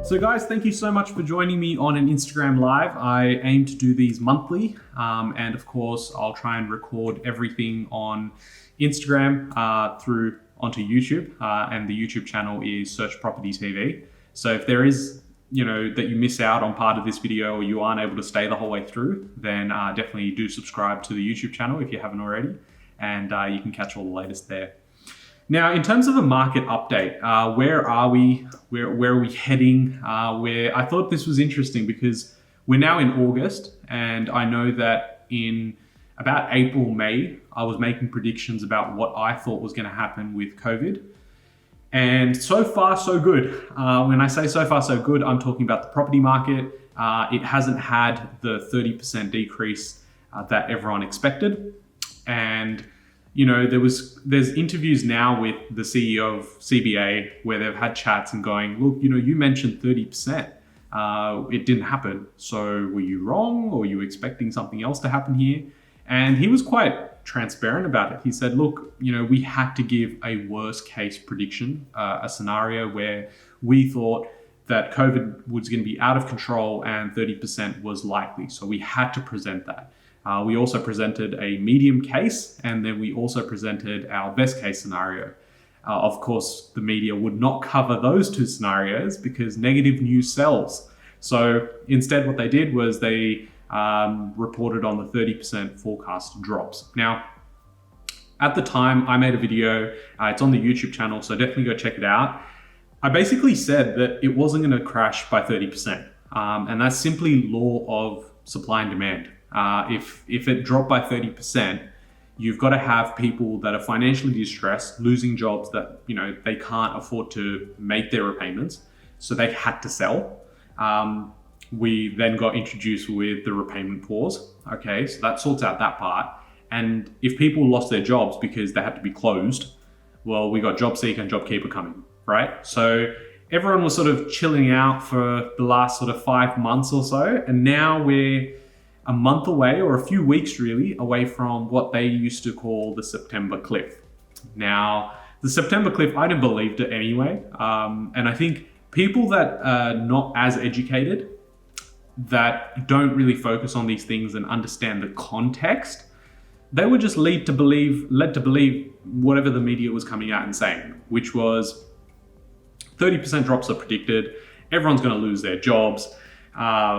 So guys, thank you so much for joining me on an Instagram Live. I aim to do these monthly, and of course, I'll try and record everything on Instagram through onto YouTube, and the YouTube channel is Search Property TV. So if there is, that you miss out on part of this video or you aren't able to stay the whole way through, then definitely do subscribe to the YouTube channel if you haven't already, and you can catch all the latest there. Now, in terms of a market update, where are we? Where are we heading? Where I thought this was interesting because we're now in August, and I know that in about April, May, I was making predictions about what I thought was going to happen with COVID. And so far, so good. When I say so far, so good, I'm talking about the property market. It hasn't had the 30% decrease that everyone expected. And there's interviews now with the CEO of CBA where they've had chats and going, look, you mentioned 30%. It didn't happen. So were you wrong, or were you expecting something else to happen here? And he was quite transparent about it. He said, look, we had to give a worst case prediction, a scenario where we thought that COVID was going to be out of control and 30% was likely. So we had to present that. We also presented a medium case, and then we also presented our best case scenario. Of course, the media would not cover those two scenarios because negative news sells. So instead what they did was they reported on the 30% forecast drops. Now, at the time, I made a video. It's on the YouTube channel, so definitely go check it out. I basically said that it wasn't going to crash by 30%. And that's simply law of supply and demand. If it dropped by 30%, you've got to have people that are financially distressed, losing jobs that they can't afford to make their repayments, so they had to sell. We then got introduced with the repayment pause. Okay, so that sorts out that part. And if people lost their jobs because they had to be closed, well, we got Jobseeker and Jobkeeper coming, right? So everyone was sort of chilling out for the last sort of 5 months or so, and now we're a month away, or a few weeks really, away from what they used to call the September cliff. Now, the September cliff, I didn't believe it anyway. And I think people that are not as educated, that don't really focus on these things and understand the context, they were just led to believe whatever the media was coming out and saying, which was 30% drops are predicted, everyone's going to lose their jobs,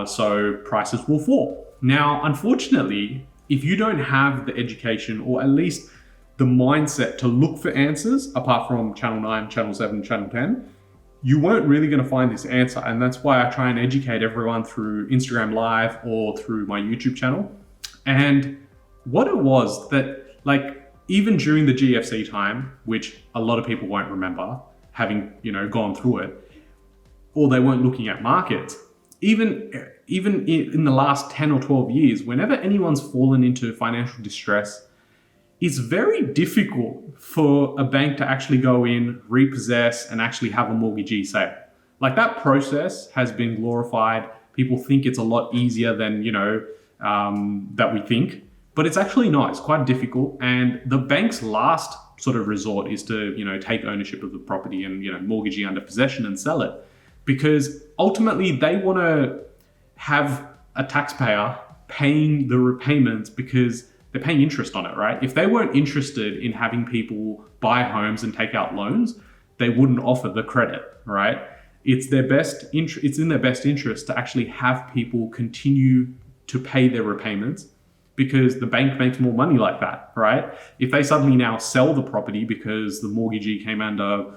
so prices will fall. Now, unfortunately, if you don't have the education or at least the mindset to look for answers, apart from Channel 9, Channel 7, Channel 10, you weren't really going to find this answer. And that's why I try and educate everyone through Instagram Live or through my YouTube channel. And what it was that, even during the GFC time, which a lot of people won't remember having, gone through it, or they weren't looking at markets, even in the last 10 or 12 years, whenever anyone's fallen into financial distress, it's very difficult for a bank to actually go in, repossess, and actually have a mortgagee sale. That process has been glorified. People think it's a lot easier than, that we think, but it's actually not. It's quite difficult. And the bank's last sort of resort is to, take ownership of the property and, mortgagee under possession and sell it. Because ultimately they want to have a taxpayer paying the repayments because they're paying interest on it, right? If they weren't interested in having people buy homes and take out loans, they wouldn't offer the credit, right? It's in their best interest to actually have people continue to pay their repayments because the bank makes more money like that, right? If they suddenly now sell the property because the mortgagee came under,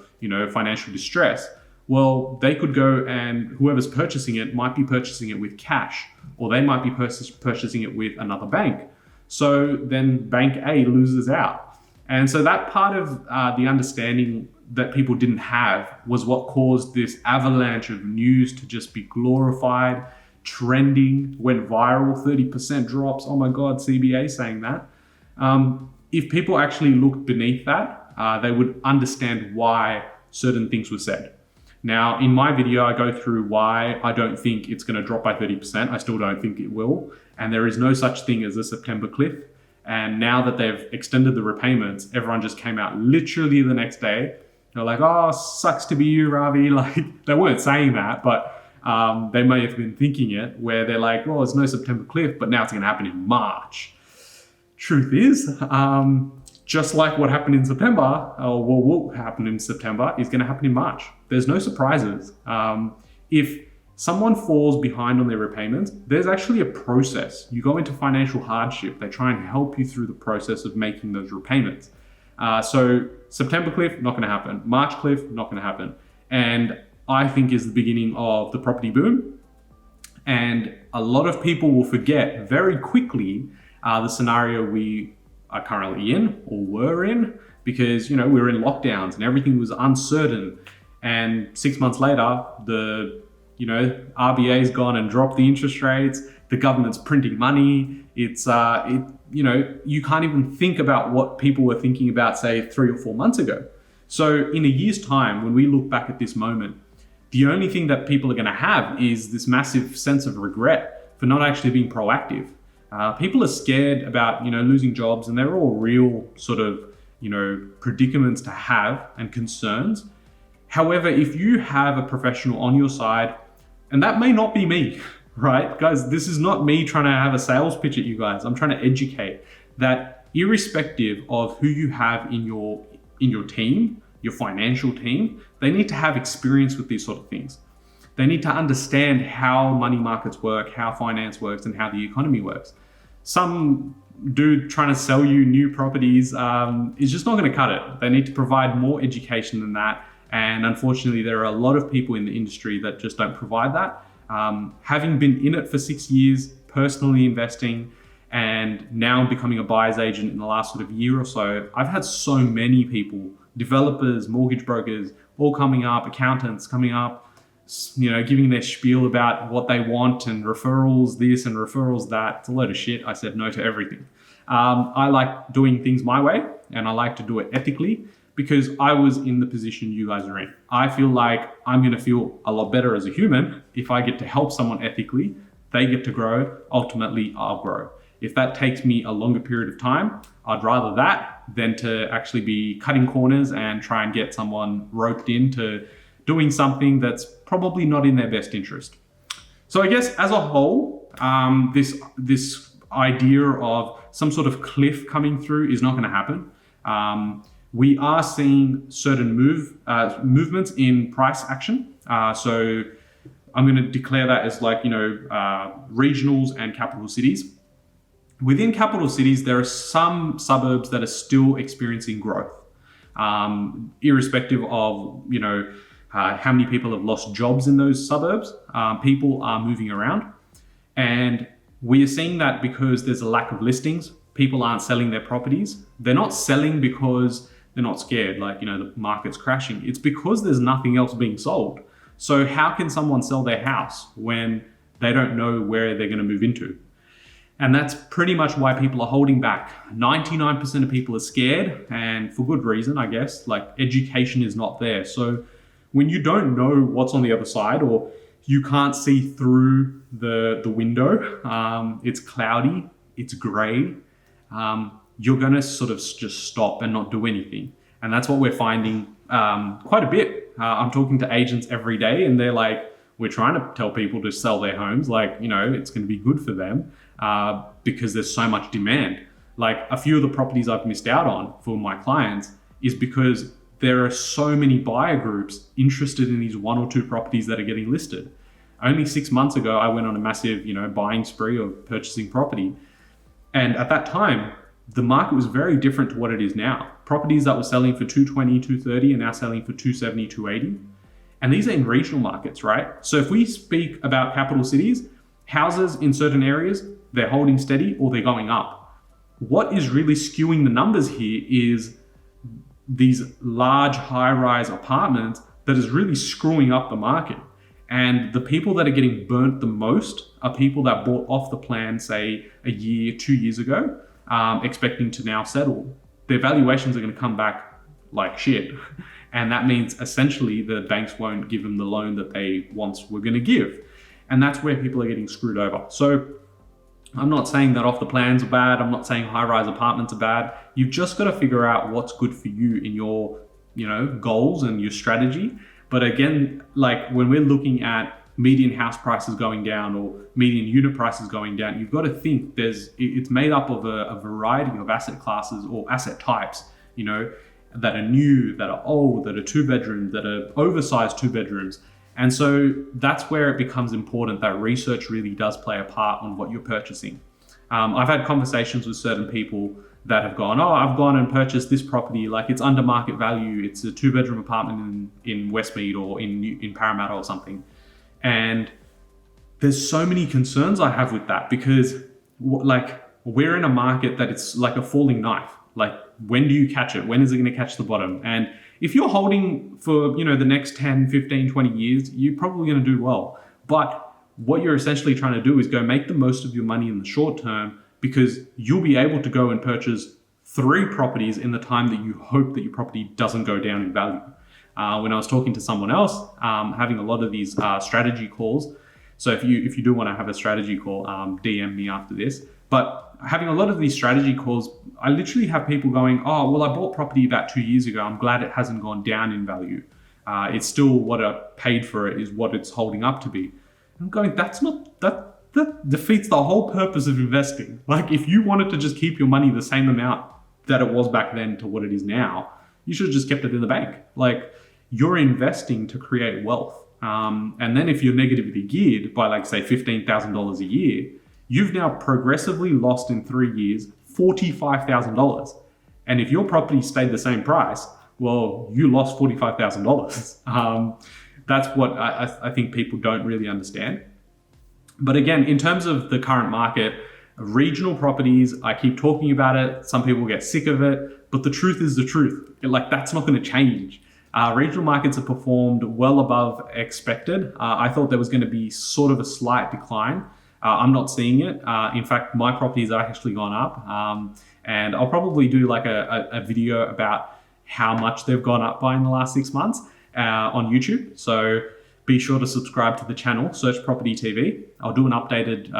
financial distress, well, they could go and whoever's purchasing it might be purchasing it with cash, or they might be purchasing it with another bank. So then bank A loses out. And so that part of the understanding that people didn't have was what caused this avalanche of news to just be glorified, trending, went viral, 30% drops. Oh my God, CBA saying that. If people actually looked beneath that, they would understand why certain things were said. Now, in my video, I go through why I don't think it's going to drop by 30%. I still don't think it will. And there is no such thing as a September cliff. And now that they've extended the repayments, everyone just came out literally the next day. They're like, oh, sucks to be you, Ravi. They weren't saying that, but They may have been thinking it, where they're like, well, there's no September cliff, but now it's going to happen in March. Truth is, just like what happened in September, or what will happen in September, is going to happen in March. There's no surprises. If someone falls behind on their repayments, there's actually a process. You go into financial hardship. They try and help you through the process of making those repayments. So September cliff, not going to happen. March cliff, not going to happen. And I think is the beginning of the property boom. And a lot of people will forget very quickly the scenario we are currently in or were in, because we were in lockdowns and everything was uncertain. And 6 months later, the RBA's gone and dropped the interest rates. The government's printing money. It's you can't even think about what people were thinking about, say, 3 or 4 months ago. So in a year's time, when we look back at this moment, the only thing that people are going to have is this massive sense of regret for not actually being proactive. People are scared about losing jobs, and they're all real sort of predicaments to have and concerns. However, if you have a professional on your side, and that may not be me, right? Guys, this is not me trying to have a sales pitch at you guys. I'm trying to educate that irrespective of who you have in your team, your financial team, they need to have experience with these sort of things. They need to understand how money markets work, how finance works, and how the economy works. Some dude trying to sell you new properties is just not going to cut it. They need to provide more education than that. And unfortunately, there are a lot of people in the industry that just don't provide that. Having been in it for 6 years, personally investing, and now becoming a buyer's agent in the last sort of year or so, I've had so many people, developers, mortgage brokers, all coming up, accountants coming up, giving their spiel about what they want and referrals this and referrals that. It's a load of shit. I said no to everything. I like doing things my way, and I like to do it ethically, because I was in the position you guys are in. I feel like I'm going to feel a lot better as a human if I get to help someone ethically. They get to grow. Ultimately, I'll grow. If that takes me a longer period of time, I'd rather that than to actually be cutting corners and try and get someone roped into doing something that's probably not in their best interest. So I guess as a whole, this idea of some sort of cliff coming through is not going to happen. We are seeing certain movements in price action. So I'm going to declare that as regionals and capital cities. Within capital cities, there are some suburbs that are still experiencing growth, irrespective of how many people have lost jobs in those suburbs. People are moving around, and we are seeing that because there's a lack of listings. People aren't selling their properties. They're not selling because they're not scared, the market's crashing. It's because there's nothing else being sold. So how can someone sell their house when they don't know where they're going to move into? And that's pretty much why people are holding back. 99% of people are scared, and for good reason, I guess. Education is not there. So when you don't know what's on the other side, or you can't see through the window, it's cloudy, it's gray, you're going to sort of just stop and not do anything. And that's what we're finding quite a bit. I'm talking to agents every day, and they're like, we're trying to tell people to sell their homes, it's going to be good for them because there's so much demand. A few of the properties I've missed out on for my clients is because there are so many buyer groups interested in these 1 or 2 properties that are getting listed. Only 6 months ago, I went on a massive, buying spree of purchasing property. And at that time, the market was very different to what it is now. Properties that were selling for 220, 230 are now selling for 270, 280. And these are in regional markets, right? So if we speak about capital cities, houses in certain areas, they're holding steady or they're going up. What is really skewing the numbers here is these large high-rise apartments that is really screwing up the market. And the people that are getting burnt the most are people that bought off the plan, say, a year, 2 years ago, expecting to now settle. Their valuations are going to come back like shit. And that means essentially the banks won't give them the loan that they once were going to give. And that's where people are getting screwed over. So I'm not saying that off the plans are bad. I'm not saying high-rise apartments are bad. You've just got to figure out what's good for you in your, goals and your strategy. But again, when we're looking at median house prices going down or median unit prices going down, you've got to think it's made up of a variety of asset classes or asset types, that are new, that are old, that are 2-bedrooms, that are oversized 2-bedrooms. And so that's where it becomes important that research really does play a part on what you're purchasing. I've had conversations with certain people that have gone, I've gone and purchased this property, like it's under market value. It's a 2-bedroom apartment in Westmead or in Parramatta or something. And there's so many concerns I have with that because we're in a market that it's like a falling knife. Like, when do you catch it? When is it going to catch the bottom? And if you're holding for, the next 10, 15, 20 years, you're probably going to do well. But what you're essentially trying to do is go make the most of your money in the short term, because you'll be able to go and purchase 3 properties in the time that you hope that your property doesn't go down in value. When I was talking to someone else, having a lot of these strategy calls. So if you do want to have a strategy call, DM me after this. But having a lot of these strategy calls, I literally have people going, I bought property about 2 years ago. I'm glad it hasn't gone down in value. It's still what I paid for it is what it's holding up to be. I'm going, that defeats the whole purpose of investing. Like, if you wanted to just keep your money the same amount that it was back then to what it is now, you should have just kept it in the bank. Like, you're investing to create wealth. And then if you're negatively geared by, like, say, $15,000 a year, you've now progressively lost in 3 years $45,000. And if your property stayed the same price, well, you lost $45,000. That's what I think people don't really understand. But again, in terms of the current market, regional properties, I keep talking about it. Some people get sick of it, but the truth is the truth. Like, that's not going to change. Regional markets have performed well above expected. I thought there was going to be sort of a slight decline. I'm not seeing it. In fact, my properties are actually gone up. And I'll probably do like a video about how much they've gone up by in the last 6 months on YouTube. So be sure to subscribe to the channel, search Property TV. I'll do an updated,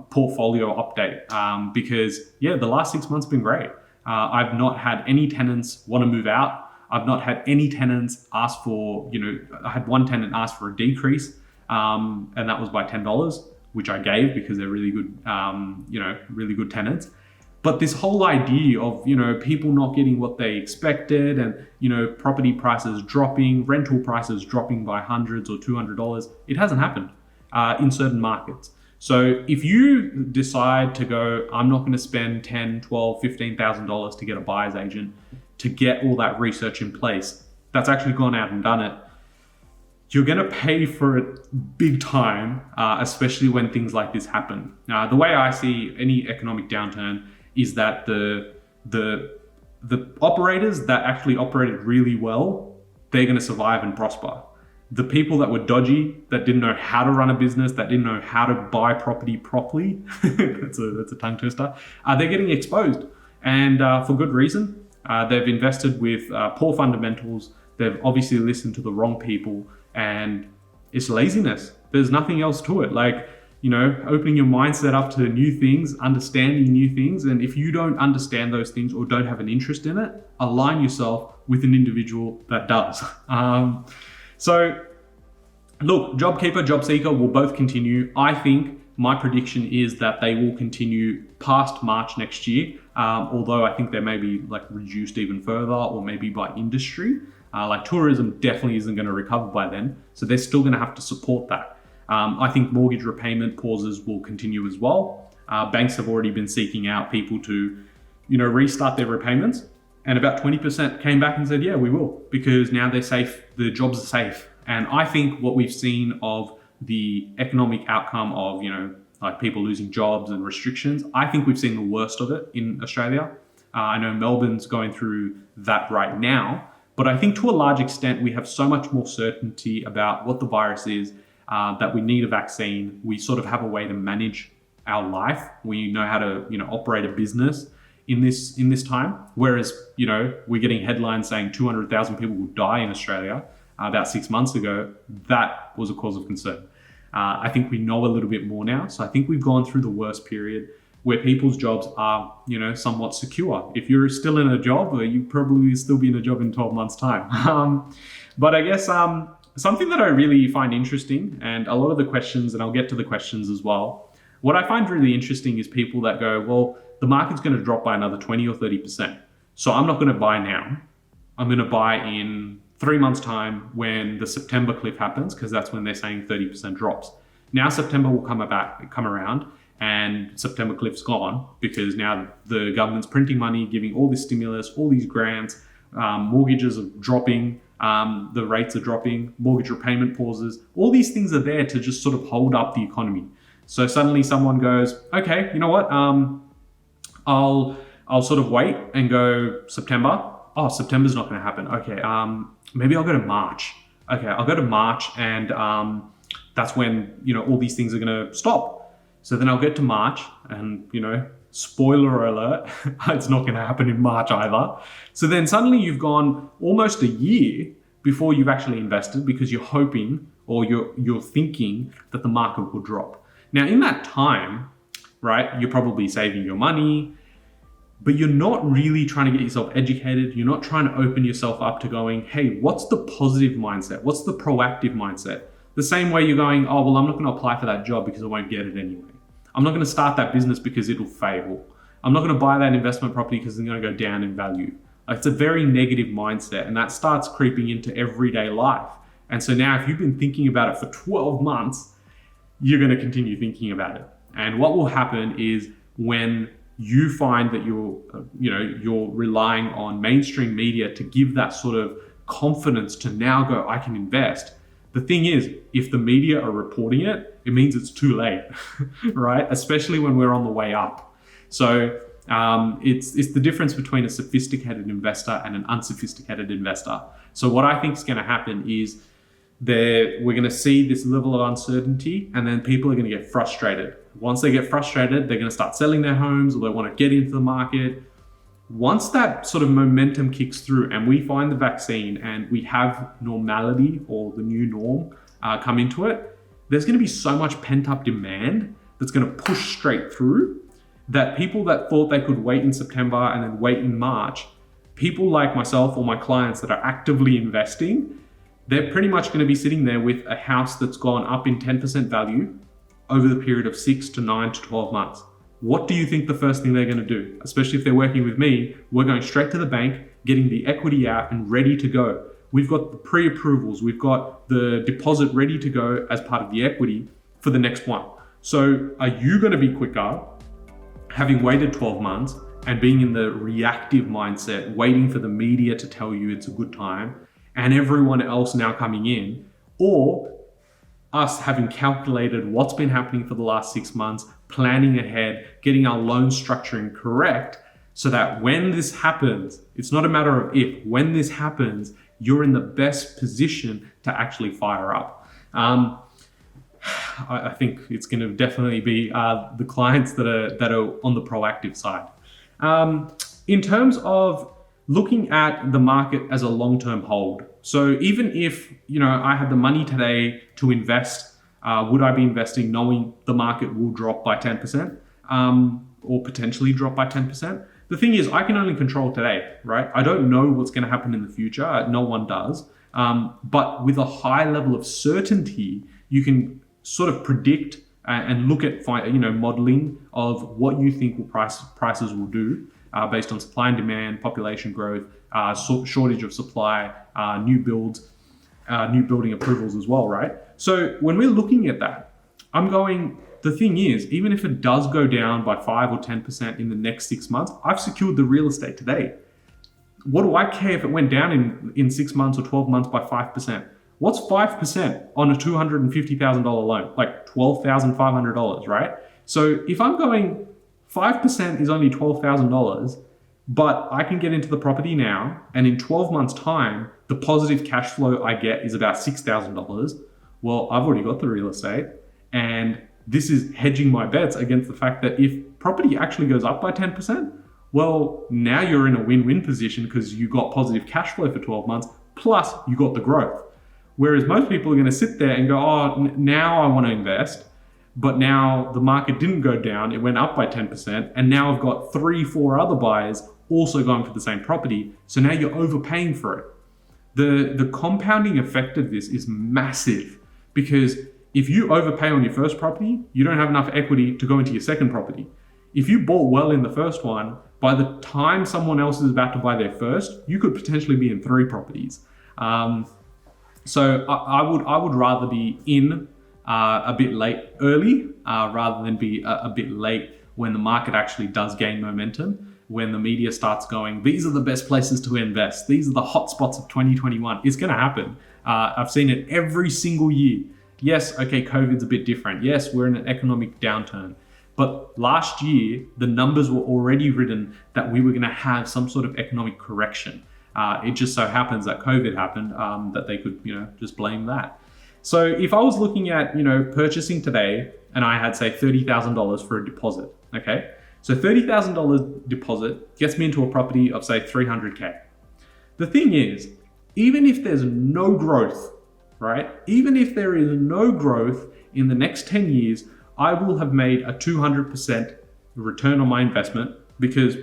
portfolio update because the last 6 months have been great. I've not had any tenants want to move out. I've not had any tenants ask for, I had one tenant ask for a decrease, and that was by $10, which I gave because they're really good, really good tenants. But this whole idea of, people not getting what they expected and, property prices dropping, rental prices dropping by hundreds or $200, it hasn't happened in certain markets. So if you decide to go, I'm not going to spend $10, $12, $15,000 to get a buyer's agent to get all that research in place, that's actually gone out and done it, you're going to pay for it big time, especially when things like this happen. The way I see any economic downturn is that the operators that actually operated really well, they're going to survive and prosper. The people that were dodgy, that didn't know how to run a business, that didn't know how to buy property properly, that's a tongue twister, they're getting exposed. And for good reason. They've invested with poor fundamentals. They've obviously listened to the wrong people, and it's laziness. There's nothing else to it. Like, opening your mindset up to new things, understanding new things. And if you don't understand those things or don't have an interest in it, align yourself with an individual that does. So look, Jobkeeper, Jobseeker will both continue. I think my prediction is that they will continue past March next year. Although I think they may be like reduced even further, or maybe by industry. Like tourism definitely isn't going to recover by then. So they're still going to have to support that. I think mortgage repayment pauses will continue as well. Banks have already been seeking out people to, restart their repayments. And about 20% came back and said, yeah, we will, because now they're safe, the jobs are safe. And I think what we've seen of the economic outcome of, like people losing jobs and restrictions, I think we've seen the worst of it in Australia. I know Melbourne's going through that right now, but I think to a large extent, we have so much more certainty about what the virus is, that we need a vaccine. We sort of have a way to manage our life. We know how to, operate a business in this time. Whereas, we're getting headlines saying 200,000 people will die in Australia about 6 months ago. That was a cause of concern. I think we know a little bit more now. So I think we've gone through the worst period where people's jobs are, somewhat secure. If you're still in a job, you probably still be in a job in 12 months time. But I guess something that I really find interesting, and a lot of the questions, and I'll get to the questions as well. What I find really interesting is people that go, well, the market's going to drop by another 20 or 30%. So I'm not going to buy now. I'm going to buy in 3 months' time when the September cliff happens, because that's when they're saying 30% drops. Now September will come around, and September cliff's gone because now the government's printing money, giving all this stimulus, all these grants, mortgages are dropping, the rates are dropping, mortgage repayment pauses. All these things are there to just sort of hold up the economy. So suddenly someone goes, okay, you know what? I'll sort of wait and go September. Oh, September's not going to happen. Okay, maybe I'll go to March. Okay, I'll go to March, and that's when all these things are going to stop. So then I'll get to March, and spoiler alert, it's not going to happen in March either. So then suddenly you've gone almost a year before you've actually invested because you're hoping or you're thinking that the market will drop. Now in that time, right, you're probably saving your money, but you're not really trying to get yourself educated. You're not trying to open yourself up to going, hey, what's the positive mindset? What's the proactive mindset? The same way you're going, oh, well, I'm not going to apply for that job because I won't get it anyway. I'm not going to start that business because it'll fail. I'm not going to buy that investment property because it's going to go down in value. It's a very negative mindset, and that starts creeping into everyday life. And so now if you've been thinking about it for 12 months, you're going to continue thinking about it. And what will happen is when you find that you're relying on mainstream media to give that sort of confidence to now go, I can invest. The thing is, if the media are reporting it, it means it's too late, right? Especially when we're on the way up. So it's the difference between a sophisticated investor and an unsophisticated investor. So what I think is going to happen is we're going to see this level of uncertainty, and then people are going to get frustrated. Once they get frustrated, they're going to start selling their homes, or they want to get into the market. Once that sort of momentum kicks through and we find the vaccine and we have normality or the new norm come into it, there's going to be so much pent-up demand that's going to push straight through that people that thought they could wait in September and then wait in March, people like myself or my clients that are actively investing, they're pretty much going to be sitting there with a house that's gone up in 10% value over the period of 6 to 9 to 12 months. What do you think the first thing they're going to do? Especially if they're working with me, we're going straight to the bank, getting the equity out and ready to go. We've got the pre-approvals, we've got the deposit ready to go as part of the equity for the next one. So are you going to be quicker, having waited 12 months and being in the reactive mindset, waiting for the media to tell you it's a good time, and everyone else now coming in, or us having calculated what's been happening for the last 6 months, planning ahead, getting our loan structuring correct, so that when this happens, it's not a matter of if, when this happens, you're in the best position to actually fire up. I think it's going to definitely be the clients that are on the proactive side. In terms of looking at the market as a long-term hold. So even if I had the money today to invest, would I be investing knowing the market will drop by 10% or potentially drop by 10%? The thing is, I can only control today, right? I don't know what's going to happen in the future. No one does. But with a high level of certainty, you can sort of predict and look at modeling of what you think prices will do based on supply and demand, population growth, shortage of supply, new building approvals as well, right? So when we're looking at that, I'm going, the thing is, even if it does go down by 5 or 10% in the next 6 months, I've secured the real estate today. What do I care if it went down in 6 months or 12 months by 5%? What's 5% on a $250,000 loan? Like $12,500, right? So if I'm going 5% is only $12,000, but I can get into the property now, and in 12 months' time, the positive cash flow I get is about $6,000. Well, I've already got the real estate, and this is hedging my bets against the fact that if property actually goes up by 10%, well, now you're in a win-win position because you got positive cash flow for 12 months, plus you got the growth. Whereas most people are going to sit there and go, oh, now I want to invest, but now the market didn't go down, it went up by 10%, and now I've got 3-4 other buyers also going for the same property, so now you're overpaying for it. The compounding effect of this is massive, because if you overpay on your first property, you don't have enough equity to go into your second property. If you bought well in the first one, by the time someone else is about to buy their first, you could potentially be in 3 properties. So I would rather be in a bit late early rather than be a bit late when the market actually does gain momentum, when the media starts going, these are the best places to invest, these are the hot spots of 2021. It's going to happen. I've seen it every single year. Yes, okay, COVID's a bit different. Yes, we're in an economic downturn. But last year, the numbers were already written that we were going to have some sort of economic correction. It just so happens that COVID happened, that they could, just blame that. So if I was looking at, purchasing today and I had, say, $30,000 for a deposit, okay? So $30,000 deposit gets me into a property of, say, $300K. The thing is, even if there's no growth, right? Even if there is no growth in the next 10 years, I will have made a 200% return on my investment, because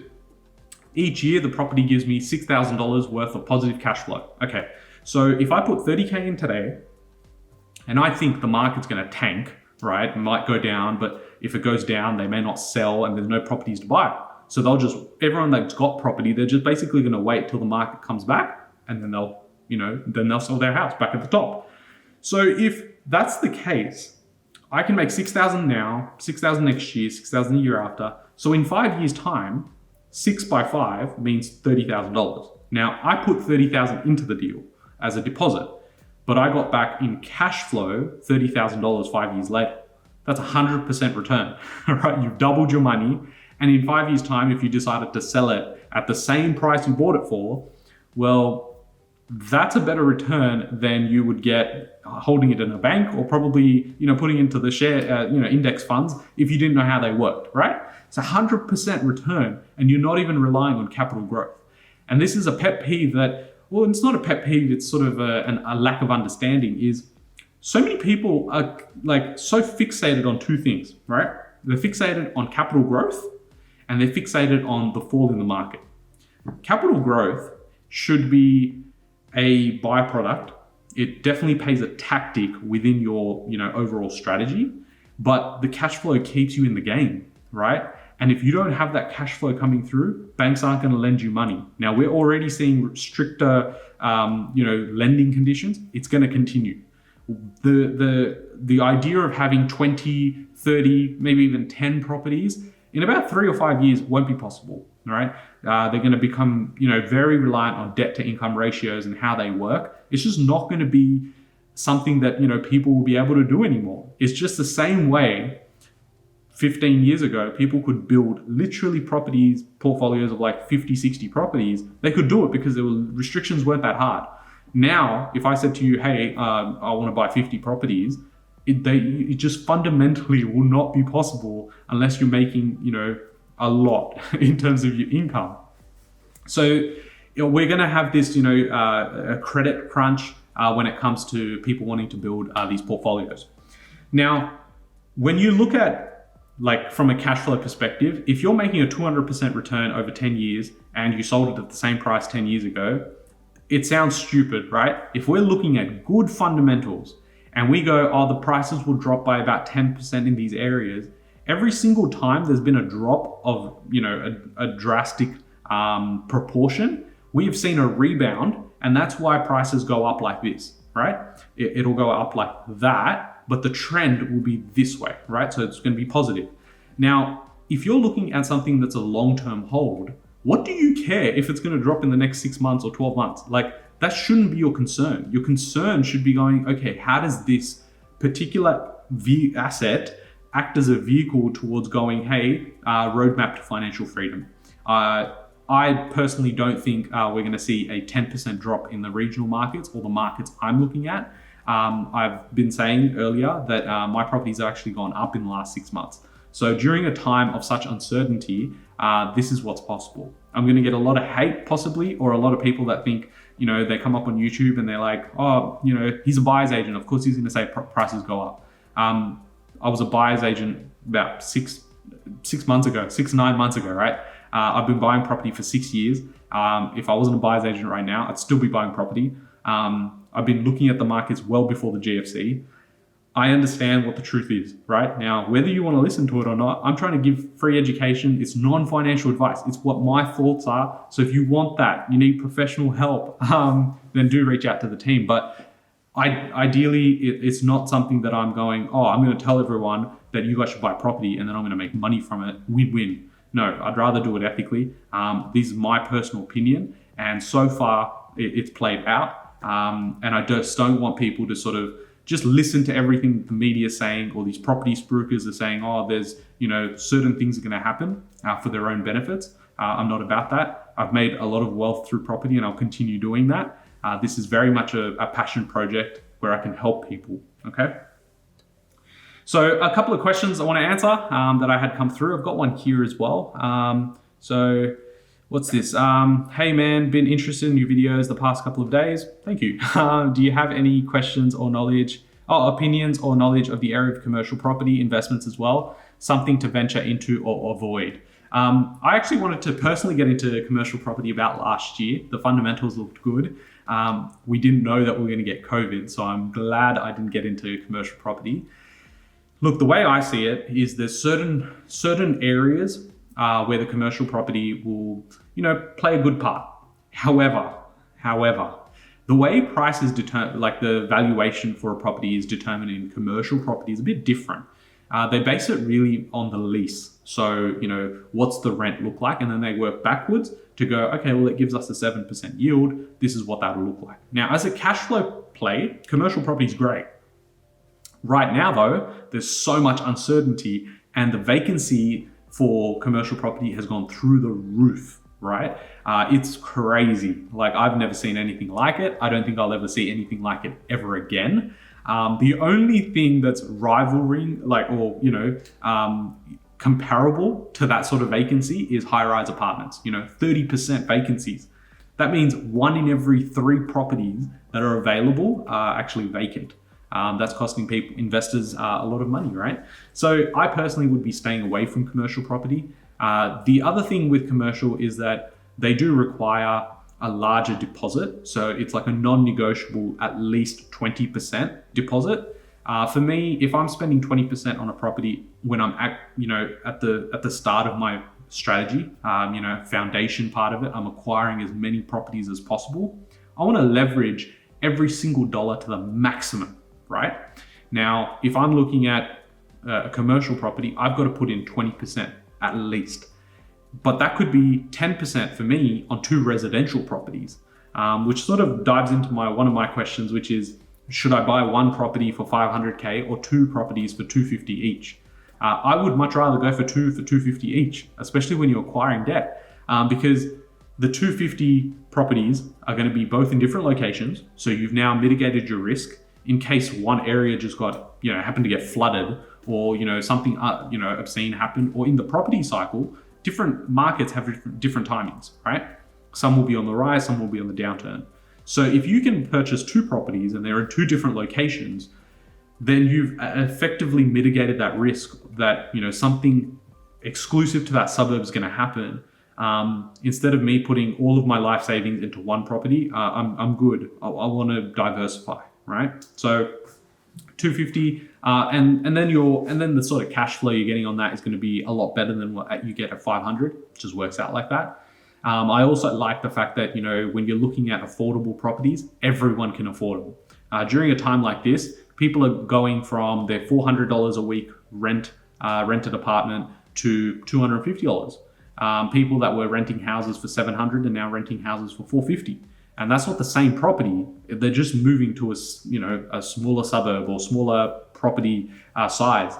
each year the property gives me $6,000 worth of positive cash flow. Okay, so if I put 30K in today, and I think the market's going to tank, right? It might go down, but if it goes down, they may not sell and there's no properties to buy. So everyone that's got property, they're just basically going to wait till the market comes back, and then they'll sell their house back at the top. So if that's the case, I can make 6,000 now, 6,000 next year, 6,000 the year after. So in 5 years' time, 6 by 5 means $30,000. Now, I put $30,000 into the deal as a deposit, but I got back in cash flow $30,000 5 years later. That's 100% return, right? You've doubled your money. And in 5 years' time, if you decided to sell it at the same price you bought it for, well, that's a better return than you would get holding it in a bank, or probably, putting into the share, index funds if you didn't know how they worked, right? It's 100% return, and you're not even relying on capital growth. And this is a pet peeve that, well, it's not a pet peeve, it's sort of a lack of understanding, is so many people are so fixated on 2 things, right? They're fixated on capital growth, and they're fixated on the fall in the market. Capital growth should be a byproduct. It definitely pays a tactic within your, overall strategy, but the cash flow keeps you in the game, right? And if you don't have that cash flow coming through, banks aren't going to lend you money. Now, we're already seeing stricter, lending conditions. It's going to continue. The idea of having 20, 30, maybe even 10 properties in about 3 or 5 years won't be possible, right? They're going to become, very reliant on debt to income ratios and how they work. It's just not going to be something that, people will be able to do anymore. It's just the same way 15 years ago, people could build literally portfolios of 50, 60 properties. They could do it because restrictions weren't that hard. Now, if I said to you, hey, I want to buy 50 properties, it just fundamentally will not be possible unless you're making, a lot in terms of your income. So we're going to have this, a credit crunch when it comes to people wanting to build these portfolios. Now, when you look at from a cash flow perspective, if you're making a 200% return over 10 years and you sold it at the same price 10 years ago, it sounds stupid, right? If we're looking at good fundamentals and we go, the prices will drop by about 10% in these areas, every single time there's been a drop of, a drastic proportion, we have seen a rebound, and that's why prices go up like this, right? It'll go up like that, but the trend will be this way, right? So it's going to be positive. Now, if you're looking at something that's a long-term hold, what do you care if it's going to drop in the next 6 months or 12 months? That shouldn't be your concern. Your concern should be going, okay, how does this particular asset act as a vehicle towards going, hey, roadmap to financial freedom? I personally don't think we're going to see a 10% drop in the regional markets or the markets I'm looking at. I've been saying earlier that my properties have actually gone up in the last 6 months. So during a time of such uncertainty, this is what's possible. I'm going to get a lot of hate possibly, or a lot of people that think, they come up on YouTube and they're like, he's a buyer's agent. Of course, he's going to say prices go up. I was a buyer's agent about 6 months ago, 6 to 9 months ago, right? I've been buying property for 6 years. If I wasn't a buyer's agent right now, I'd still be buying property. I've been looking at the markets well before the GFC. I understand what the truth is, right? Now, whether you want to listen to it or not, I'm trying to give free education. It's non-financial advice. It's what my thoughts are. So if you want that, you need professional help, then do reach out to the team. But ideally, it's not something that I'm going, oh, I'm going to tell everyone that you guys should buy property and then I'm going to make money from it. Win-win. No, I'd rather do it ethically. This is my personal opinion. And so far, it's played out. And I just don't want people to sort of just listen to everything the media is saying, or these property spruikers are saying, oh, there's, certain things are going to happen for their own benefits. I'm not about that. I've made a lot of wealth through property and I'll continue doing that. This is very much a passion project where I can help people, okay? So a couple of questions I want to answer that I had come through. I've got one here as well. So what's this? Hey man, been interested in your videos the past couple of days. Thank you. Do you have any questions or opinions or knowledge of the area of commercial property investments as well? Something to venture into or avoid? I actually wanted to personally get into commercial property about last year. The fundamentals looked good. We didn't know that we were going to get COVID, so I'm glad I didn't get into commercial property. Look, the way I see it is there's certain areas where the commercial property will, play a good part. However, the way price is determined, like the valuation for a property is determined in commercial property is a bit different. They base it really on the lease. So, what's the rent look like? And then they work backwards to go, okay, well, it gives us a 7% yield. This is what that'll look like. Now, as a cash flow play, commercial property is great. Right now, though, there's so much uncertainty and the vacancy for commercial property has gone through the roof, right? It's crazy. Like, I've never seen anything like it. I don't think I'll ever see anything like it ever again. The only thing that's comparable to that sort of vacancy is high-rise apartments, 30% vacancies. That means 1 in every 3 properties that are available are actually vacant. That's costing investors a lot of money, right? So I personally would be staying away from commercial property. The other thing with commercial is that they do require a larger deposit. So it's like a non-negotiable, at least 20% deposit. For me, if I'm spending 20% on a property when I'm at the start of my strategy, foundation part of it, I'm acquiring as many properties as possible. I want to leverage every single dollar to the maximum. Right? Now, if I'm looking at a commercial property, I've got to put in 20% at least. But that could be 10% for me on 2 residential properties, which sort of dives into one of my questions, which is, should I buy 1 property for 500K or 2 properties for 250 each? I would much rather go for 2 for 250 each, especially when you're acquiring debt, because the 250 properties are going to be both in different locations. So you've now mitigated your risk. In case one area just got, happened to get flooded or, something, obscene happened, or in the property cycle, different markets have different timings, right? Some will be on the rise, some will be on the downturn. So if you can purchase 2 properties and they're in 2 different locations, then you've effectively mitigated that risk that, something exclusive to that suburb is going to happen. Instead of me putting all of my life savings into 1 property, I'm good. I want to diversify. Right? So 250, and then the sort of cash flow you're getting on that is going to be a lot better than what you get at 500. It just works out like that. I also like the fact that, when you're looking at affordable properties, everyone can afford them. During a time like this, people are going from their $400 a week rented apartment to $250. People that were renting houses for $700 are now renting houses for $450. And that's not the same property. They're just moving to a smaller suburb or smaller property size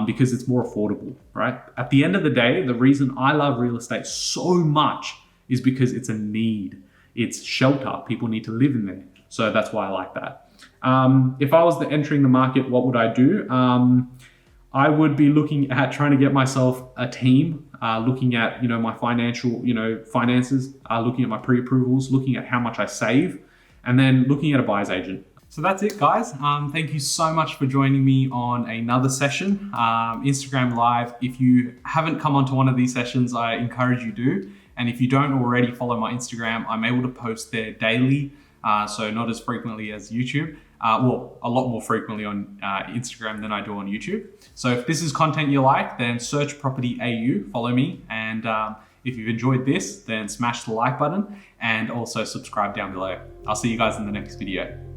because it's more affordable, right? At the end of the day, the reason I love real estate so much is because it's a need. It's shelter. People need to live in there. So that's why I like that. If I was entering the market, what would I do? I would be looking at trying to get myself a team, looking at, my financial, finances, looking at my pre-approvals, looking at how much I save, and then looking at a buyer's agent. So that's it, guys. Thank you so much for joining me on another session, Instagram Live. If you haven't come onto one of these sessions, I encourage you to. And if you don't already follow my Instagram, I'm able to post there daily so not as frequently as YouTube. Well, a lot more frequently on Instagram than I do on YouTube. So if this is content you like, then search Property AU, follow me, and if you've enjoyed this, then smash the like button and also subscribe down below. I'll see you guys in the next video.